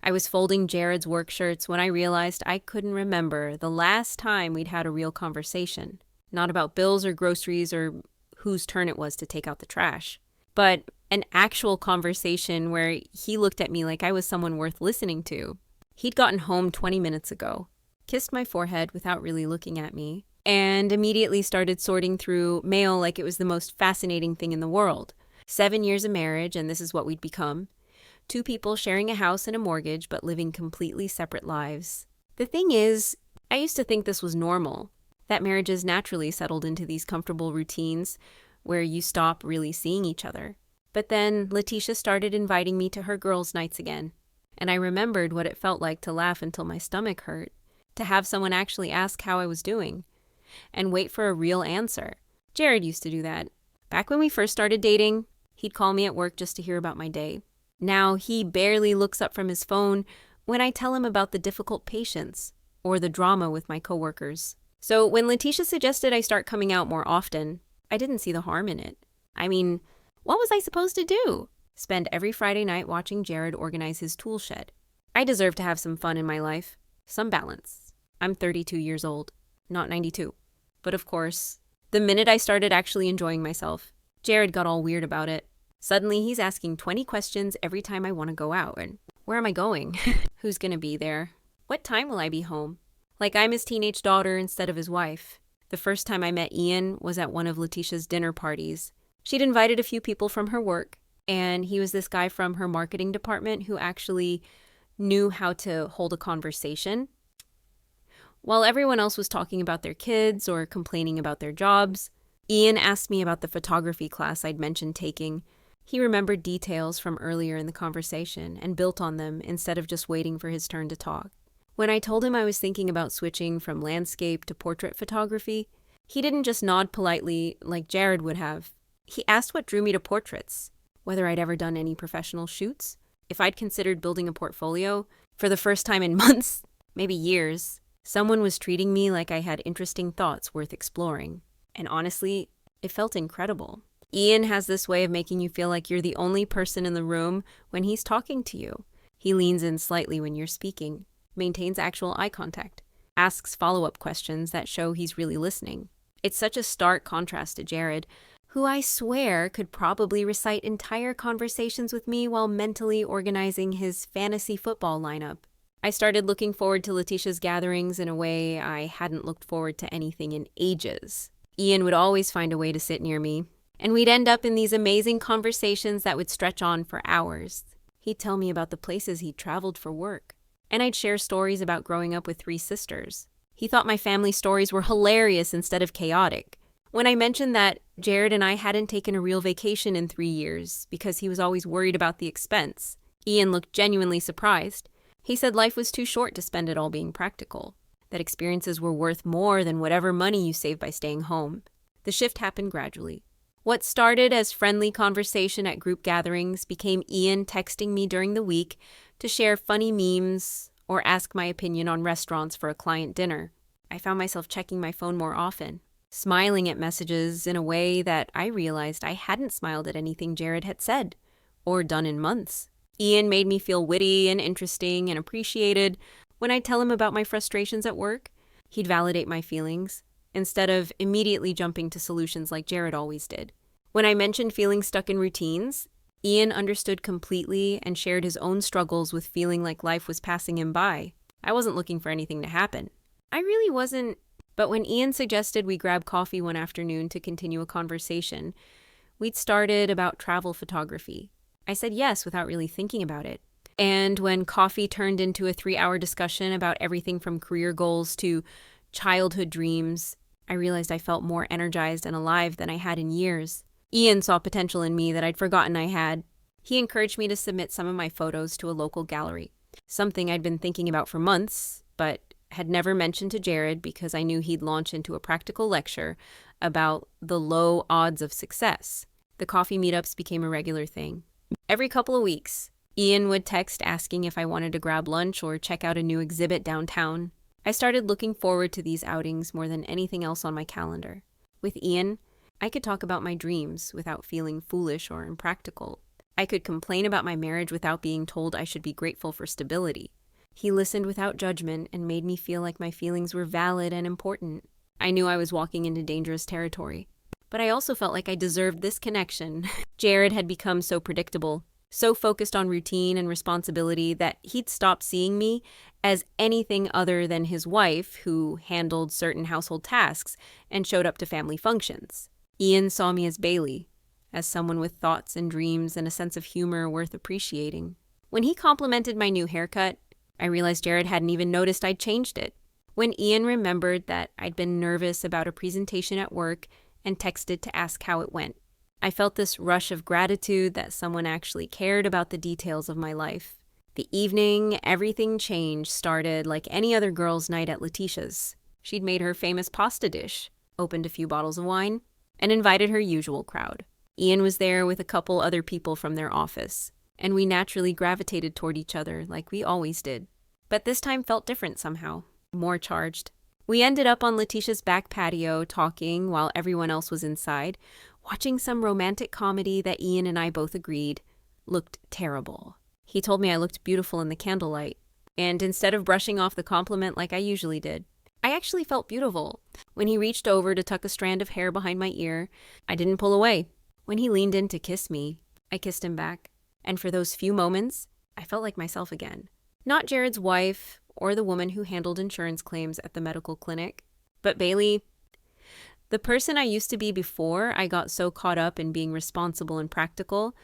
I was folding Jared's work shirts when I realized I couldn't remember the last time we'd had a real conversation. Not about bills or groceries or whose turn it was to take out the trash, but an actual conversation where he looked at me like I was someone worth listening to. He'd gotten home 20 minutes ago, kissed my forehead without really looking at me, and immediately started sorting through mail like it was the most fascinating thing in the world. 7 years of marriage, and this is what we'd become. 2 people sharing a house and a mortgage, but living completely separate lives. The thing is, I used to think this was normal, that marriages naturally settled into these comfortable routines where you stop really seeing each other. But then Leticia started inviting me to her girls' nights again, and I remembered what it felt like to laugh until my stomach hurt, to have someone actually ask how I was doing, and wait for a real answer. Jared used to do that. Back when we first started dating, he'd call me at work just to hear about my day. Now he barely looks up from his phone when I tell him about the difficult patients or the drama with my coworkers. So when Leticia suggested I start coming out more often, I didn't see the harm in it. I mean, what was I supposed to do? Spend every Friday night watching Jared organize his tool shed. I deserve to have some fun in my life, some balance. I'm 32 years old, not 92. But of course, the minute I started actually enjoying myself, Jared got all weird about it. Suddenly, he's asking 20 questions every time I want to go out. And where am I going? Who's going to be there? What time will I be home? Like I'm his teenage daughter instead of his wife. The first time I met Ian was at one of Leticia's dinner parties. She'd invited a few people from her work, and he was this guy from her marketing department who actually knew how to hold a conversation. While everyone else was talking about their kids or complaining about their jobs, Ian asked me about the photography class I'd mentioned taking. He remembered details from earlier in the conversation and built on them instead of just waiting for his turn to talk. When I told him I was thinking about switching from landscape to portrait photography, he didn't just nod politely like Jared would have. He asked what drew me to portraits, whether I'd ever done any professional shoots, if I'd considered building a portfolio. For the first time in months, maybe years, someone was treating me like I had interesting thoughts worth exploring. And honestly, it felt incredible. Ian has this way of making you feel like you're the only person in the room when he's talking to you. He leans in slightly when you're speaking, maintains actual eye contact, asks follow-up questions that show he's really listening. It's such a stark contrast to Jared, who I swear could probably recite entire conversations with me while mentally organizing his fantasy football lineup. I started looking forward to Leticia's gatherings in a way I hadn't looked forward to anything in ages. Ian would always find a way to sit near me, and we'd end up in these amazing conversations that would stretch on for hours. He'd tell me about the places he'd traveled for work, and I'd share stories about growing up with 3 sisters. He thought my family stories were hilarious instead of chaotic. When I mentioned that Jared and I hadn't taken a real vacation in 3 years because he was always worried about the expense, Ian looked genuinely surprised. He said life was too short to spend it all being practical, that experiences were worth more than whatever money you save by staying home. The shift happened gradually. What started as friendly conversation at group gatherings became Ian texting me during the week to share funny memes or ask my opinion on restaurants for a client dinner. I found myself checking my phone more often, smiling at messages in a way that I realized I hadn't smiled at anything Jared had said or done in months. Ian made me feel witty and interesting and appreciated. When I'd tell him about my frustrations at work, he'd validate my feelings instead of immediately jumping to solutions like Jared always did. When I mentioned feeling stuck in routines, Ian understood completely and shared his own struggles with feeling like life was passing him by. I wasn't looking for anything to happen. I really wasn't. But when Ian suggested we grab coffee one afternoon to continue a conversation, we'd started about travel photography. I said yes without really thinking about it. And when coffee turned into a 3-hour discussion about everything from career goals to childhood dreams, I realized I felt more energized and alive than I had in years. Ian saw potential in me that I'd forgotten I had. He encouraged me to submit some of my photos to a local gallery, something I'd been thinking about for months, but had never mentioned to Jared because I knew he'd launch into a practical lecture about the low odds of success. The coffee meetups became a regular thing. Every couple of weeks, Ian would text asking if I wanted to grab lunch or check out a new exhibit downtown. I started looking forward to these outings more than anything else on my calendar. With Ian, I could talk about my dreams without feeling foolish or impractical. I could complain about my marriage without being told I should be grateful for stability. He listened without judgment and made me feel like my feelings were valid and important. I knew I was walking into dangerous territory. But I also felt like I deserved this connection. Jared had become so predictable, so focused on routine and responsibility that he'd stopped seeing me as anything other than his wife who handled certain household tasks and showed up to family functions. Ian saw me as Bailey, as someone with thoughts and dreams and a sense of humor worth appreciating. When he complimented my new haircut, I realized Jared hadn't even noticed I'd changed it. When Ian remembered that I'd been nervous about a presentation at work and texted to ask how it went, I felt this rush of gratitude that someone actually cared about the details of my life. The evening, everything changed, started like any other girls' night at Leticia's. She'd made her famous pasta dish, opened a few bottles of wine, and invited her usual crowd. Ian was there with a couple other people from their office, and we naturally gravitated toward each other like we always did. But this time felt different somehow, more charged. We ended up on Leticia's back patio talking while everyone else was inside, watching some romantic comedy that Ian and I both agreed looked terrible. He told me I looked beautiful in the candlelight, and instead of brushing off the compliment like I usually did, I actually felt beautiful. When he reached over to tuck a strand of hair behind my ear, I didn't pull away. When he leaned in to kiss me, I kissed him back. And for those few moments, I felt like myself again. Not Jared's wife or the woman who handled insurance claims at the medical clinic, but Bailey, the person I used to be before I got so caught up in being responsible and practical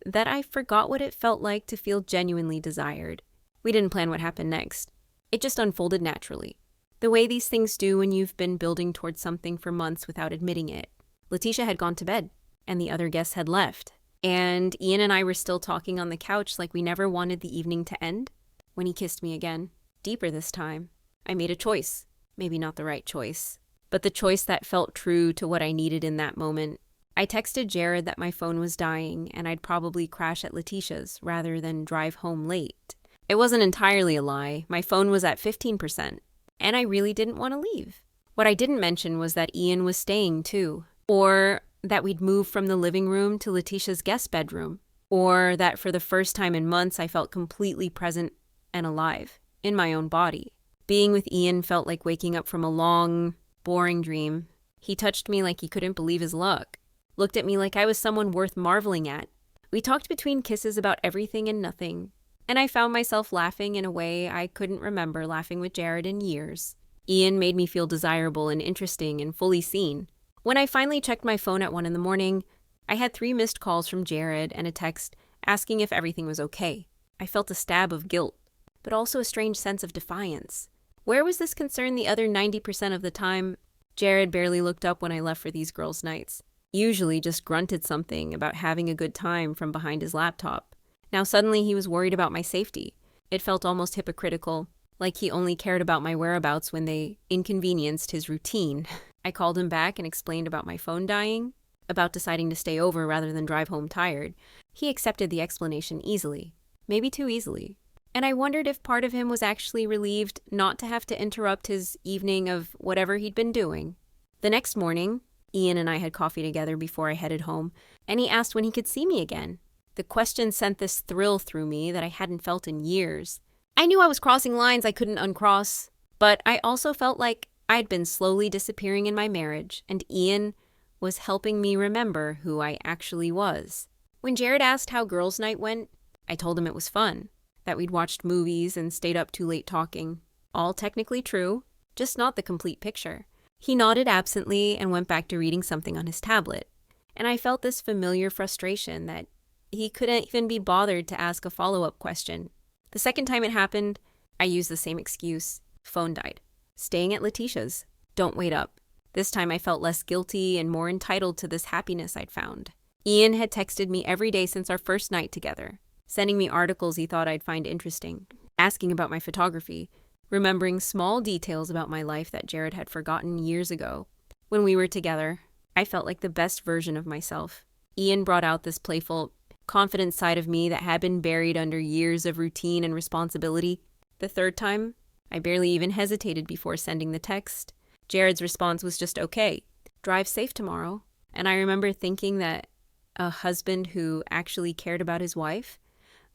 that I forgot what it felt like to feel genuinely desired. We didn't plan what happened next. It just unfolded naturally. The way these things do when you've been building towards something for months without admitting it. Leticia had gone to bed, and the other guests had left. And Ian and I were still talking on the couch like we never wanted the evening to end, when he kissed me again, deeper this time. I made a choice. Maybe not the right choice, but the choice that felt true to what I needed in that moment. I texted Jared that my phone was dying and I'd probably crash at Leticia's rather than drive home late. It wasn't entirely a lie. My phone was at 15%, and I really didn't want to leave. What I didn't mention was that Ian was staying too, or that we'd moved from the living room to Leticia's guest bedroom, or that for the first time in months I felt completely present and alive in my own body. Being with Ian felt like waking up from a long, boring dream. He touched me like he couldn't believe his luck, looked at me like I was someone worth marveling at. We talked between kisses about everything and nothing, and I found myself laughing in a way I couldn't remember laughing with Jared in years. Ian made me feel desirable and interesting and fully seen. When I finally checked my phone at 1 a.m, I had 3 missed calls from Jared and a text asking if everything was okay. I felt a stab of guilt, but also a strange sense of defiance. Where was this concern the other 90% of the time? Jared barely looked up when I left for these girls' nights. Usually just grunted something about having a good time from behind his laptop. Now suddenly he was worried about my safety. It felt almost hypocritical, like he only cared about my whereabouts when they inconvenienced his routine. I called him back and explained about my phone dying, about deciding to stay over rather than drive home tired. He accepted the explanation easily, maybe too easily. And I wondered if part of him was actually relieved not to have to interrupt his evening of whatever he'd been doing. The next morning, Ian and I had coffee together before I headed home, and he asked when he could see me again. The question sent this thrill through me that I hadn't felt in years. I knew I was crossing lines I couldn't uncross, but I also felt like I'd been slowly disappearing in my marriage, and Ian was helping me remember who I actually was. When Jared asked how girls' night went, I told him it was fun, that we'd watched movies and stayed up too late talking. All technically true, just not the complete picture. He nodded absently and went back to reading something on his tablet, and I felt this familiar frustration that he couldn't even be bothered to ask a follow-up question. The second time it happened, I used the same excuse. Phone died. Staying at Leticia's. Don't wait up. This time I felt less guilty and more entitled to this happiness I'd found. Ian had texted me every day since our first night together, sending me articles he thought I'd find interesting, asking about my photography, remembering small details about my life that Jared had forgotten years ago. When we were together, I felt like the best version of myself. Ian brought out this playful, confident side of me that had been buried under years of routine and responsibility. The third time, I barely even hesitated before sending the text. Jared's response was just okay. Drive safe tomorrow. And I remember thinking that a husband who actually cared about his wife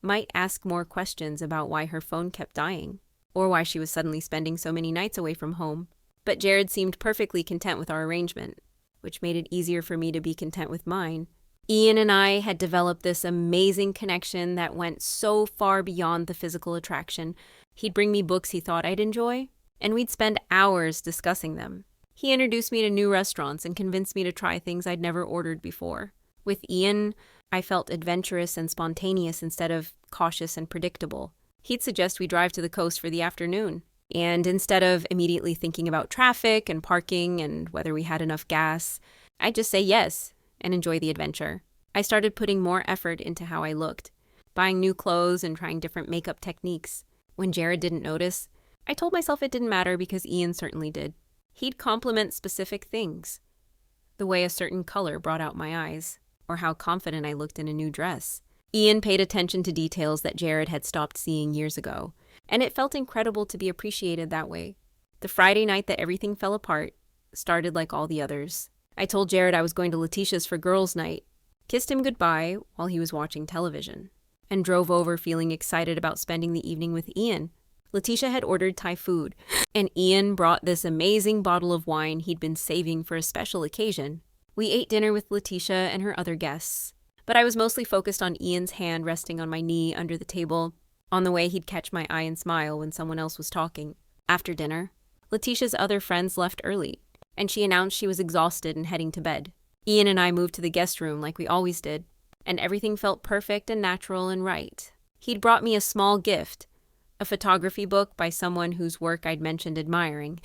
might ask more questions about why her phone kept dying, or why she was suddenly spending so many nights away from home. But Jared seemed perfectly content with our arrangement, which made it easier for me to be content with mine. Ian and I had developed this amazing connection that went so far beyond the physical attraction. He'd bring me books he thought I'd enjoy, and we'd spend hours discussing them. He introduced me to new restaurants and convinced me to try things I'd never ordered before. With Ian, I felt adventurous and spontaneous instead of cautious and predictable. He'd suggest we drive to the coast for the afternoon, and instead of immediately thinking about traffic and parking and whether we had enough gas, I'd just say yes and enjoy the adventure. I started putting more effort into how I looked, buying new clothes and trying different makeup techniques. When Jared didn't notice, I told myself it didn't matter because Ian certainly did. He'd compliment specific things, the way a certain color brought out my eyes, or how confident I looked in a new dress. Ian paid attention to details that Jared had stopped seeing years ago, and it felt incredible to be appreciated that way. The Friday night that everything fell apart started like all the others. I told Jared I was going to Leticia's for girls' night, kissed him goodbye while he was watching television, and drove over feeling excited about spending the evening with Ian. Leticia had ordered Thai food, and Ian brought this amazing bottle of wine he'd been saving for a special occasion. We ate dinner with Leticia and her other guests, but I was mostly focused on Ian's hand resting on my knee under the table. On the way, he'd catch my eye and smile when someone else was talking. After dinner, Leticia's other friends left early, and she announced she was exhausted and heading to bed. Ian and I moved to the guest room like we always did, and everything felt perfect and natural and right. He'd brought me a small gift, a photography book by someone whose work I'd mentioned admiring.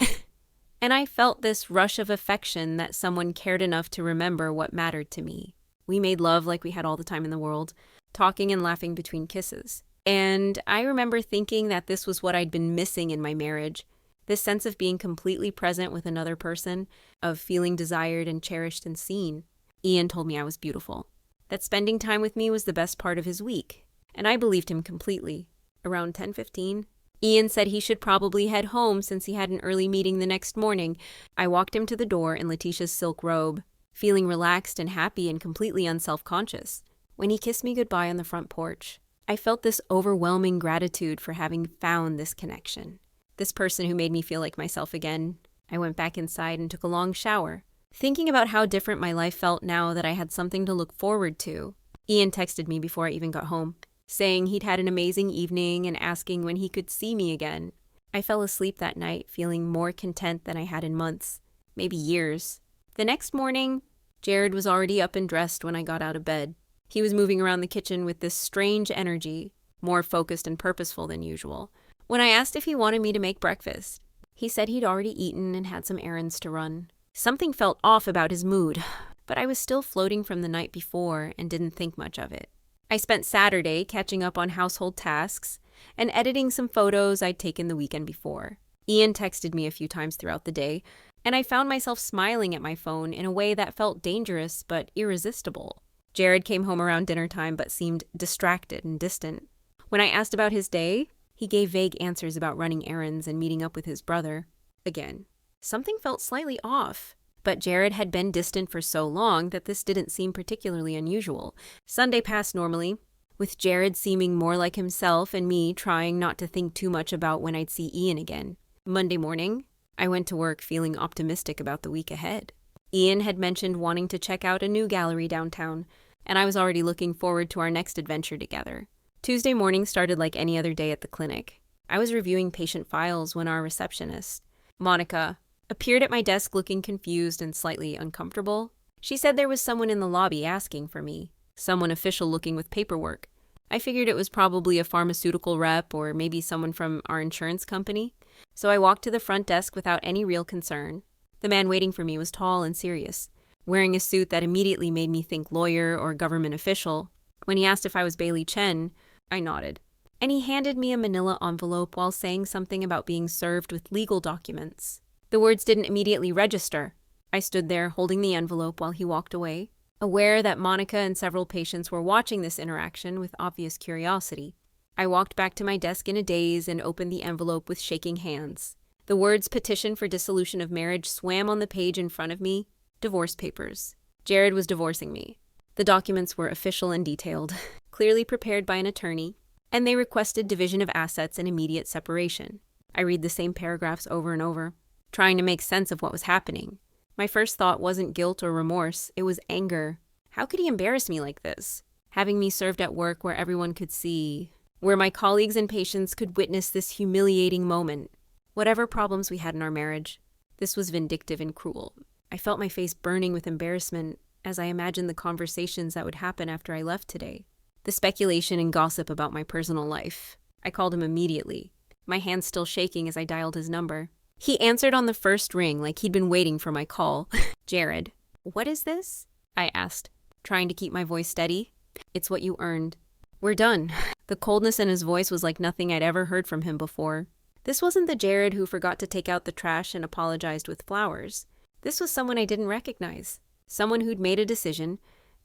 And I felt this rush of affection that someone cared enough to remember what mattered to me. We made love like we had all the time in the world, talking and laughing between kisses. And I remember thinking that this was what I'd been missing in my marriage, this sense of being completely present with another person, of feeling desired and cherished and seen. Ian told me I was beautiful, that spending time with me was the best part of his week, and I believed him completely. Around 10:15, Ian said he should probably head home since he had an early meeting the next morning. I walked him to the door in Leticia's silk robe, feeling relaxed and happy and completely unself-conscious. When he kissed me goodbye on the front porch, I felt this overwhelming gratitude for having found this connection, this person who made me feel like myself again. I went back inside and took a long shower, thinking about how different my life felt now that I had something to look forward to. Ian texted me before I even got home, saying he'd had an amazing evening and asking when he could see me again. I fell asleep that night feeling more content than I had in months, maybe years. The next morning, Jared was already up and dressed when I got out of bed. He was moving around the kitchen with this strange energy, more focused and purposeful than usual. When I asked if he wanted me to make breakfast, he said he'd already eaten and had some errands to run. Something felt off about his mood, but I was still floating from the night before and didn't think much of it. I spent Saturday catching up on household tasks and editing some photos I'd taken the weekend before. Ian texted me a few times throughout the day, and I found myself smiling at my phone in a way that felt dangerous but irresistible. Jared came home around dinner time but seemed distracted and distant. When I asked about his day, he gave vague answers about running errands and meeting up with his brother. Again, something felt slightly off. But Jared had been distant for so long that this didn't seem particularly unusual. Sunday passed normally, with Jared seeming more like himself and me trying not to think too much about when I'd see Ian again. Monday morning, I went to work feeling optimistic about the week ahead. Ian had mentioned wanting to check out a new gallery downtown, and I was already looking forward to our next adventure together. Tuesday morning started like any other day at the clinic. I was reviewing patient files when our receptionist, Monica, appeared at my desk looking confused and slightly uncomfortable. She said there was someone in the lobby asking for me, someone official looking with paperwork. I figured it was probably a pharmaceutical rep or maybe someone from our insurance company, so I walked to the front desk without any real concern. The man waiting for me was tall and serious, wearing a suit that immediately made me think lawyer or government official. When he asked if I was Bailey Chen, I nodded, and he handed me a manila envelope while saying something about being served with legal documents. The words didn't immediately register. I stood there holding the envelope while he walked away, aware that Monica and several patients were watching this interaction with obvious curiosity. I walked back to my desk in a daze and opened the envelope with shaking hands. The words petition for dissolution of marriage swam on the page in front of me. Divorce papers. Jared was divorcing me. The documents were official and detailed, clearly prepared by an attorney, and they requested division of assets and immediate separation. I read the same paragraphs over and over, trying to make sense of what was happening. My first thought wasn't guilt or remorse, it was anger. How could he embarrass me like this? Having me served at work where everyone could see, where my colleagues and patients could witness this humiliating moment. Whatever problems we had in our marriage, this was vindictive and cruel. I felt my face burning with embarrassment as I imagined the conversations that would happen after I left today. The speculation and gossip about my personal life. I called him immediately, my hands still shaking as I dialed his number. He answered on the first ring like he'd been waiting for my call. Jared. What is this? I asked, trying to keep my voice steady. It's what you earned. We're done. The coldness in his voice was like nothing I'd ever heard from him before. This wasn't the Jared who forgot to take out the trash and apologized with flowers. This was someone I didn't recognize. Someone who'd made a decision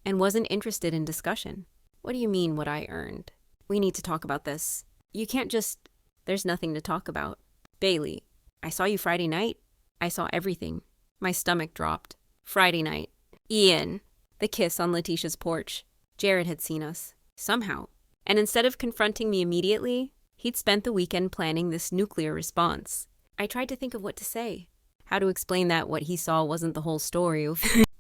and wasn't interested in discussion. What do you mean, what I earned? We need to talk about this. You can't just... There's nothing to talk about. Bailey, I saw you Friday night. I saw everything. My stomach dropped. Friday night. Ian. The kiss on Leticia's porch. Jared had seen us. Somehow. And instead of confronting me immediately, he'd spent the weekend planning this nuclear response. I tried to think of what to say. How to explain that what he saw wasn't the whole story.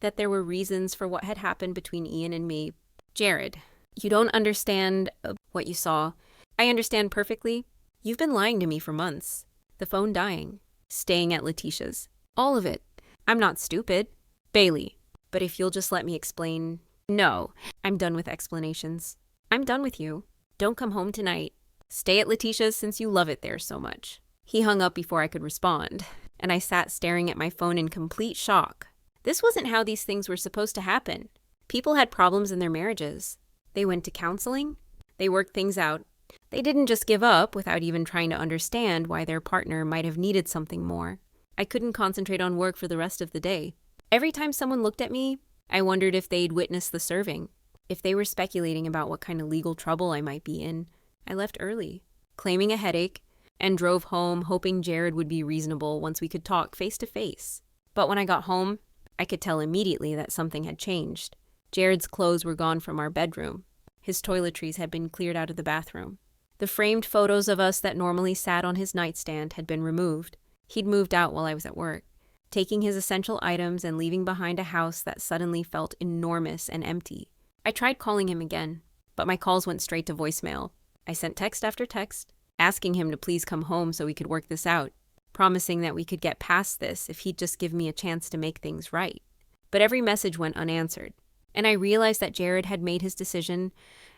That there were reasons for what had happened between Ian and me. Jared, you don't understand what you saw. I understand perfectly. You've been lying to me for months. The phone dying. Staying at Leticia's. All of it. I'm not stupid. Bailey, but if you'll just let me explain... No, I'm done with explanations. I'm done with you. Don't come home tonight. Stay at Leticia's since you love it there so much. He hung up before I could respond, and I sat staring at my phone in complete shock. This wasn't how these things were supposed to happen. People had problems in their marriages. They went to counseling. They worked things out. They didn't just give up without even trying to understand why their partner might have needed something more. I couldn't concentrate on work for the rest of the day. Every time someone looked at me, I wondered if they'd witnessed the serving. If they were speculating about what kind of legal trouble I might be in. I left early, claiming a headache, and drove home hoping Jared would be reasonable once we could talk face to face. But when I got home, I could tell immediately that something had changed. Jared's clothes were gone from our bedroom. His toiletries had been cleared out of the bathroom. The framed photos of us that normally sat on his nightstand had been removed. He'd moved out while I was at work, taking his essential items and leaving behind a house that suddenly felt enormous and empty. I tried calling him again, but my calls went straight to voicemail. I sent text after text, asking him to please come home so we could work this out, promising that we could get past this if he'd just give me a chance to make things right. But every message went unanswered, and I realized that Jared had made his decision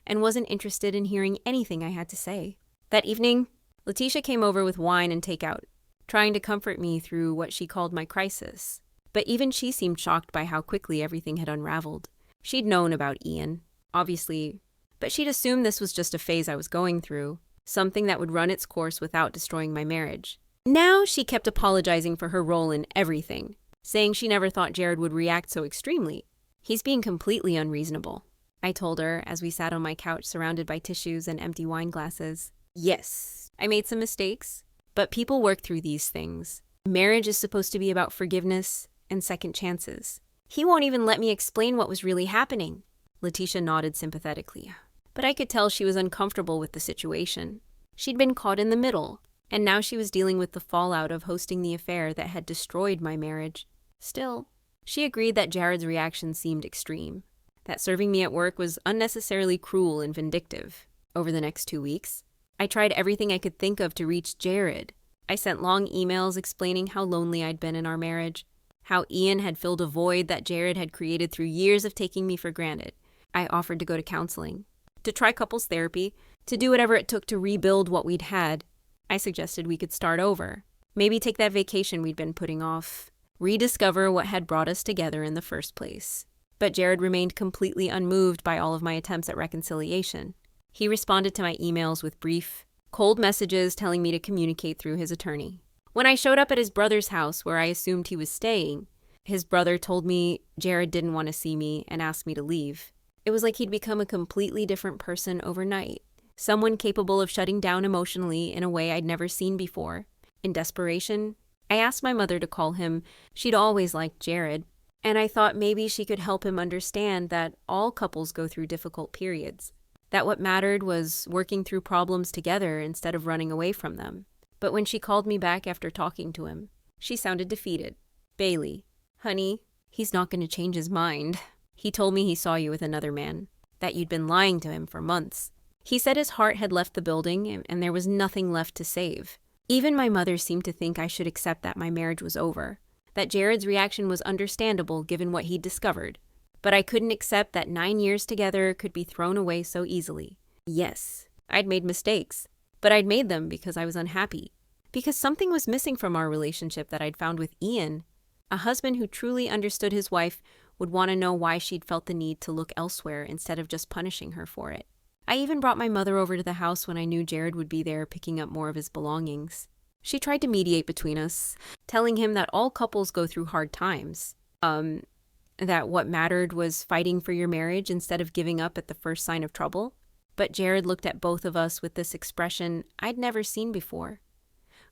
and wasn't interested in hearing anything I had to say. That evening, Leticia came over with wine and takeout, trying to comfort me through what she called my crisis. But even she seemed shocked by how quickly everything had unraveled. She'd known about Ian, obviously, but she'd assumed this was just a phase I was going through, something that would run its course without destroying my marriage. Now she kept apologizing for her role in everything, saying she never thought Jared would react so extremely. He's being completely unreasonable, I told her as we sat on my couch surrounded by tissues and empty wine glasses. Yes, I made some mistakes, but people work through these things. Marriage is supposed to be about forgiveness and second chances. He won't even let me explain what was really happening. Leticia nodded sympathetically, but I could tell she was uncomfortable with the situation. She'd been caught in the middle, and now she was dealing with the fallout of hosting the affair that had destroyed my marriage. Still, she agreed that Jared's reaction seemed extreme, that serving me at work was unnecessarily cruel and vindictive. Over the next 2 weeks, I tried everything I could think of to reach Jared. I sent long emails explaining how lonely I'd been in our marriage, how Ian had filled a void that Jared had created through years of taking me for granted. I offered to go to counseling, to try couples therapy, to do whatever it took to rebuild what we'd had. I suggested we could start over, maybe take that vacation we'd been putting off, rediscover what had brought us together in the first place. But Jared remained completely unmoved by all of my attempts at reconciliation. He responded to my emails with brief, cold messages telling me to communicate through his attorney. When I showed up at his brother's house where I assumed he was staying, his brother told me Jared didn't want to see me and asked me to leave. It was like he'd become a completely different person overnight, someone capable of shutting down emotionally in a way I'd never seen before. In desperation, I asked my mother to call him. She'd always liked Jared. And I thought maybe she could help him understand that all couples go through difficult periods, that what mattered was working through problems together instead of running away from them. But when she called me back after talking to him, she sounded defeated. "Bailey, honey, he's not going to change his mind. He told me he saw you with another man, that you'd been lying to him for months. He said his heart had left the building and there was nothing left to save. Even my mother seemed to think I should accept that my marriage was over, that Jared's reaction was understandable given what he'd discovered. But I couldn't accept that 9 years together could be thrown away so easily. Yes, I'd made mistakes, but I'd made them because I was unhappy. Because something was missing from our relationship that I'd found with Ian. A husband who truly understood his wife would want to know why she'd felt the need to look elsewhere instead of just punishing her for it. I even brought my mother over to the house when I knew Jared would be there picking up more of his belongings. She tried to mediate between us, telling him that all couples go through hard times. That what mattered was fighting for your marriage instead of giving up at the first sign of trouble. But Jared looked at both of us with this expression I'd never seen before.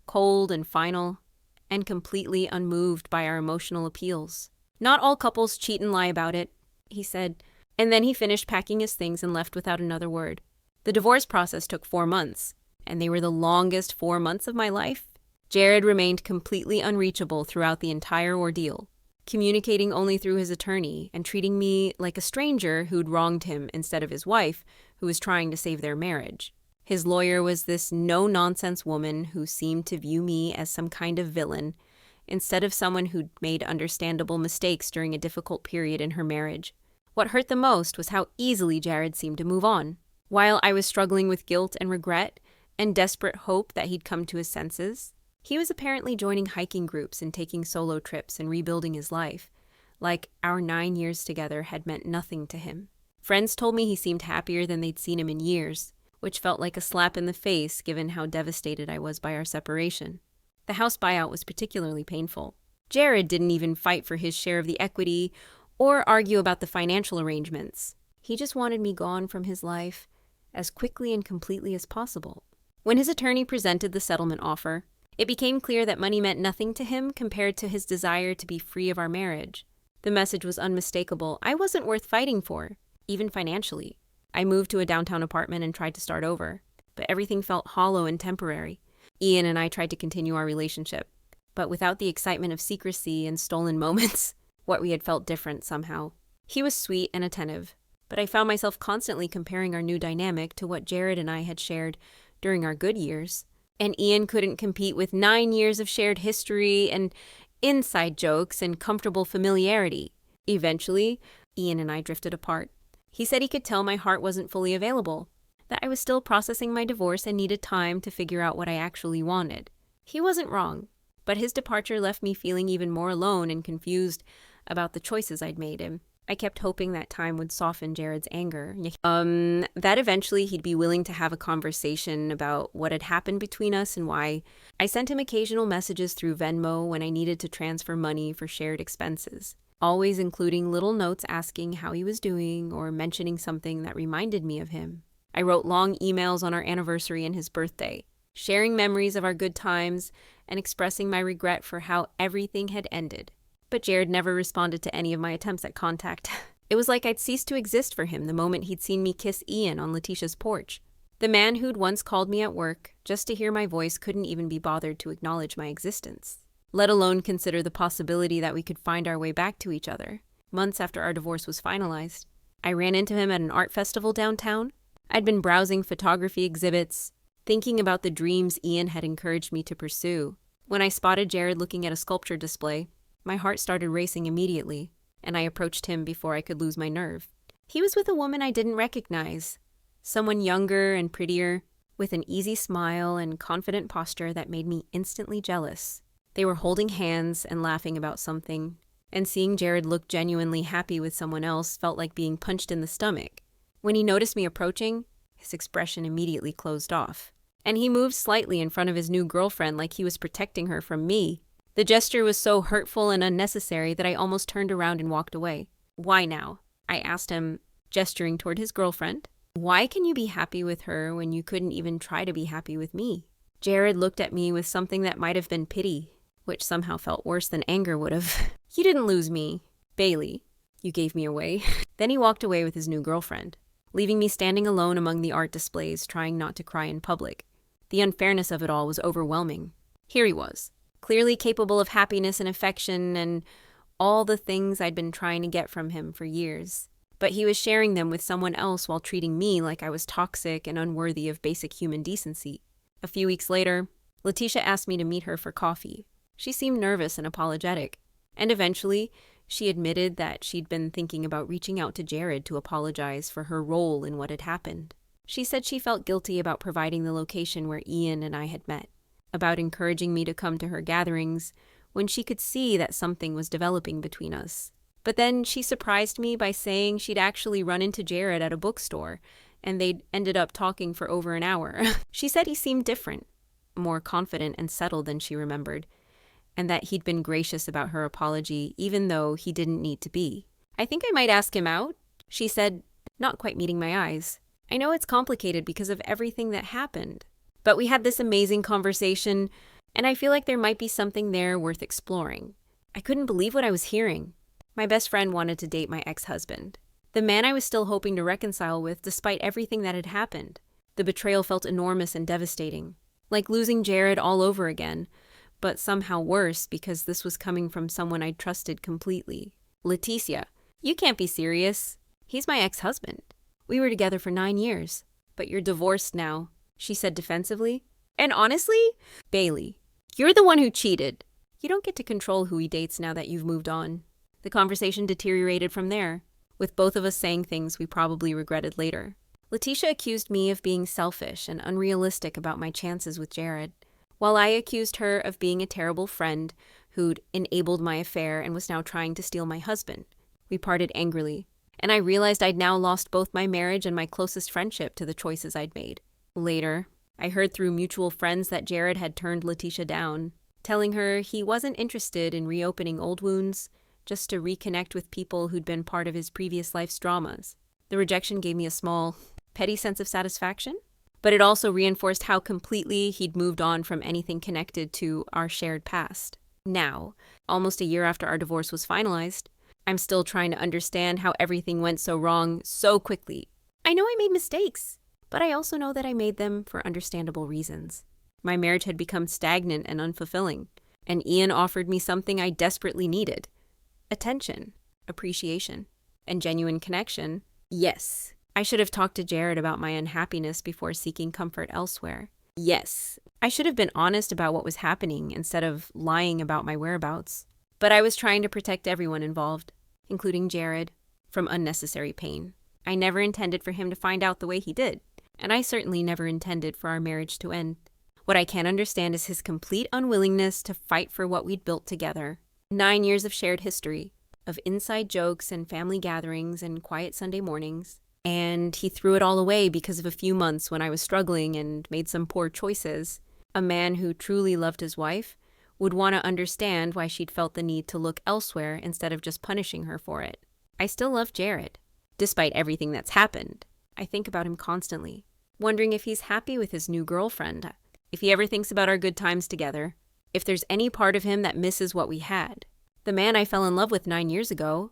Cold and final, and completely unmoved by our emotional appeals. "Not all couples cheat and lie about it," he said, and then he finished packing his things and left without another word. The divorce process took 4 months, and they were the longest 4 months of my life. Jared remained completely unreachable throughout the entire ordeal, communicating only through his attorney and treating me like a stranger who'd wronged him instead of his wife, who was trying to save their marriage. His lawyer was this no-nonsense woman who seemed to view me as some kind of villain, instead of someone who'd made understandable mistakes during a difficult period in her marriage. What hurt the most was how easily Jared seemed to move on. While I was struggling with guilt and regret and desperate hope that he'd come to his senses, he was apparently joining hiking groups and taking solo trips and rebuilding his life, like our 9 years together had meant nothing to him. Friends told me he seemed happier than they'd seen him in years, which felt like a slap in the face given how devastated I was by our separation. The house buyout was particularly painful. Jared didn't even fight for his share of the equity or argue about the financial arrangements. He just wanted me gone from his life as quickly and completely as possible. When his attorney presented the settlement offer, it became clear that money meant nothing to him compared to his desire to be free of our marriage. The message was unmistakable. I wasn't worth fighting for, even financially. I moved to a downtown apartment and tried to start over, but everything felt hollow and temporary. Ian and I tried to continue our relationship, but without the excitement of secrecy and stolen moments, what we had felt different somehow. He was sweet and attentive, but I found myself constantly comparing our new dynamic to what Jared and I had shared during our good years. And Ian couldn't compete with 9 years of shared history and inside jokes and comfortable familiarity. Eventually, Ian and I drifted apart. He said he could tell my heart wasn't fully available, that I was still processing my divorce and needed time to figure out what I actually wanted. He wasn't wrong, but his departure left me feeling even more alone and confused about the choices I'd made him. I kept hoping that time would soften Jared's anger. That eventually he'd be willing to have a conversation about what had happened between us and why. I sent him occasional messages through Venmo when I needed to transfer money for shared expenses, always including little notes asking how he was doing or mentioning something that reminded me of him. I wrote long emails on our anniversary and his birthday, sharing memories of our good times and expressing my regret for how everything had ended. But Jared never responded to any of my attempts at contact. It was like I'd ceased to exist for him the moment he'd seen me kiss Ian on Leticia's porch. The man who'd once called me at work just to hear my voice couldn't even be bothered to acknowledge my existence, let alone consider the possibility that we could find our way back to each other. Months after our divorce was finalized, I ran into him at an art festival downtown. I'd been browsing photography exhibits, thinking about the dreams Ian had encouraged me to pursue. When I spotted Jared looking at a sculpture display, my heart started racing immediately, and I approached him before I could lose my nerve. He was with a woman I didn't recognize, someone younger and prettier, with an easy smile and confident posture that made me instantly jealous. They were holding hands and laughing about something, and seeing Jared look genuinely happy with someone else felt like being punched in the stomach. When he noticed me approaching, his expression immediately closed off, and he moved slightly in front of his new girlfriend like he was protecting her from me. The gesture was so hurtful and unnecessary that I almost turned around and walked away. "Why now?" I asked him, gesturing toward his girlfriend. "Why can you be happy with her when you couldn't even try to be happy with me?" Jared looked at me with something that might have been pity, which somehow felt worse than anger would have. "You didn't lose me. Bailey, you gave me away. Then he walked away with his new girlfriend, leaving me standing alone among the art displays, trying not to cry in public. The unfairness of it all was overwhelming. Here he was, clearly capable of happiness and affection and all the things I'd been trying to get from him for years. But he was sharing them with someone else while treating me like I was toxic and unworthy of basic human decency. A few weeks later, Leticia asked me to meet her for coffee. She seemed nervous and apologetic, and eventually, she admitted that she'd been thinking about reaching out to Jared to apologize for her role in what had happened. She said she felt guilty about providing the location where Ian and I had met, about encouraging me to come to her gatherings when she could see that something was developing between us. But then she surprised me by saying she'd actually run into Jared at a bookstore, and they'd ended up talking for over an hour. She said he seemed different, more confident and settled than she remembered, and that he'd been gracious about her apology even though he didn't need to be. I think I might ask him out, she said, not quite meeting my eyes. I know it's complicated because of everything that happened, but we had this amazing conversation, and I feel like there might be something there worth exploring. I couldn't believe what I was hearing. My best friend wanted to date my ex-husband, the man I was still hoping to reconcile with despite everything that had happened. The betrayal felt enormous and devastating, like losing Jared all over again, but somehow worse because this was coming from someone I'd trusted completely. Leticia, you can't be serious. He's my ex-husband. We were together for 9 years, but you're divorced now, she said defensively. And honestly, Bailey, you're the one who cheated. You don't get to control who he dates now that you've moved on. The conversation deteriorated from there, with both of us saying things we probably regretted later. Leticia accused me of being selfish and unrealistic about my chances with Jared, while I accused her of being a terrible friend who'd enabled my affair and was now trying to steal my husband. We parted angrily, and I realized I'd now lost both my marriage and my closest friendship to the choices I'd made. Later, I heard through mutual friends that Jared had turned Leticia down, telling her he wasn't interested in reopening old wounds, just to reconnect with people who'd been part of his previous life's dramas. The rejection gave me a small, petty sense of satisfaction, but it also reinforced how completely he'd moved on from anything connected to our shared past. Now, almost a year after our divorce was finalized, I'm still trying to understand how everything went so wrong so quickly. I know I made mistakes, but I also know that I made them for understandable reasons. My marriage had become stagnant and unfulfilling, and Ian offered me something I desperately needed: attention, appreciation, and genuine connection. Yes, I should have talked to Jared about my unhappiness before seeking comfort elsewhere. Yes, I should have been honest about what was happening instead of lying about my whereabouts. But I was trying to protect everyone involved, including Jared, from unnecessary pain. I never intended for him to find out the way he did, and I certainly never intended for our marriage to end. What I can't understand is his complete unwillingness to fight for what we'd built together. 9 years of shared history, of inside jokes and family gatherings and quiet Sunday mornings. And he threw it all away because of a few months when I was struggling and made some poor choices. A man who truly loved his wife would want to understand why she'd felt the need to look elsewhere instead of just punishing her for it. I still love Jared. Despite everything that's happened, I think about him constantly, wondering if he's happy with his new girlfriend, if he ever thinks about our good times together, if there's any part of him that misses what we had. The man I fell in love with 9 years ago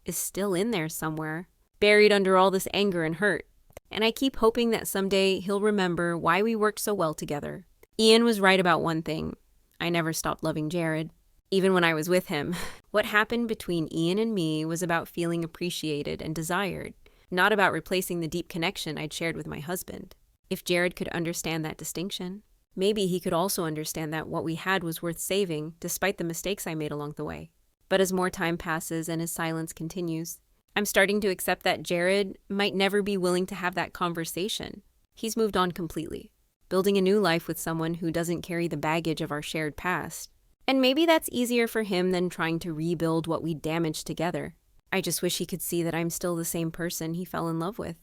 is still in there somewhere, buried under all this anger and hurt. And I keep hoping that someday he'll remember why we worked so well together. Ian was right about one thing. I never stopped loving Jared, even when I was with him. What happened between Ian and me was about feeling appreciated and desired, not about replacing the deep connection I'd shared with my husband. If Jared could understand that distinction, maybe he could also understand that what we had was worth saving despite the mistakes I made along the way. But as more time passes and his silence continues, I'm starting to accept that Jared might never be willing to have that conversation. He's moved on completely, building a new life with someone who doesn't carry the baggage of our shared past. And maybe that's easier for him than trying to rebuild what we damaged together. I just wish he could see that I'm still the same person he fell in love with.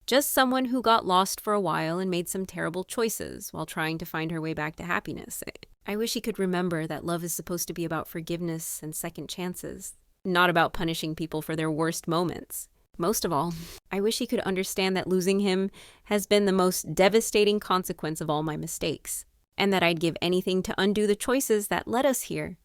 Just someone who got lost for a while and made some terrible choices while trying to find her way back to happiness. I wish he could remember that love is supposed to be about forgiveness and second chances, not about punishing people for their worst moments. Most of all, I wish he could understand that losing him has been the most devastating consequence of all my mistakes, and that I'd give anything to undo the choices that led us here.